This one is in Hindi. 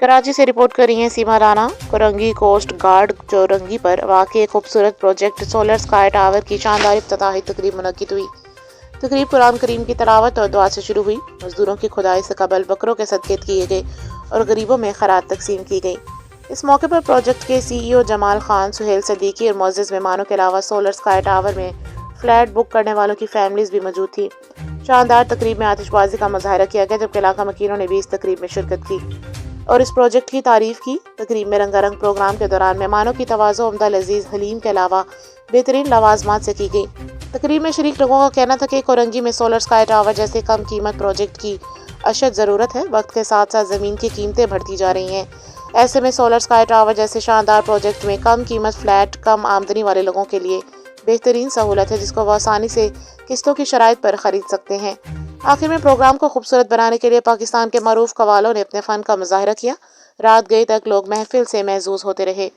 कराची से रिपोर्ट कर रही हैं सीमा राना। कौरंगी कोस्ट गार्ड चौरंगी पर वाक़ खूबसूरत प्रोजक्ट सोलर स्काई टावर की शानदार इफ्तताही तकरीब मुनक्किद हुई। तकरीब कुरान करीम की तिलावत और दुआ से शुरू हुई। मजदूरों की खुदाई से कबल बकरों के सदक़े किए गए और गरीबों में खैरात तकसीम की गई। इस मौके पर प्रोजेक्ट के CEO जमाल खान, सुहेल सदीकी और मुअज़्ज़ज़ मेहमानों के अलावा सोलर स्काई टावर में फ्लैट बुक करने वालों की फैमिलीज भी मौजूद थी। शानदार तकरीब में आतिशबाजी का मुजाहरा किया गया, जबकि इलाका मकीनों ने भी इस तकरीब में शिरकत की और इस प्रोजेक्ट की तारीफ की। तकरीब में रंगारंग प्रोग्राम के दौरान मेहमानों की तवाज़ो उम्दा लजीज हलीम के अलावा बेहतरीन लवाजमात से की गई। तकरीब में शरीक लोगों का कहना था कि कौरंगी में सोलर स्काई टावर जैसे कम कीमत प्रोजेक्ट की अशद ज़रूरत है। वक्त के साथ साथ ज़मीन की कीमतें बढ़ती जा रही हैं। ऐसे में सोलर स्काई टावर जैसे शानदार प्रोजेक्ट में कम कीमत फ्लैट कम आमदनी वाले लोगों के लिए बेहतरीन सहूलत है, जिसको वह आसानी से किस्तों की शराइत पर ख़रीद सकते हैं। आखिर में प्रोग्राम को खूबसूरत बनाने के लिए पाकिस्तान के मरूफ कवालों ने अपने फ़न का मुजाहरा किया। रात गई तक लोग महफिल से महजूज होते रहे।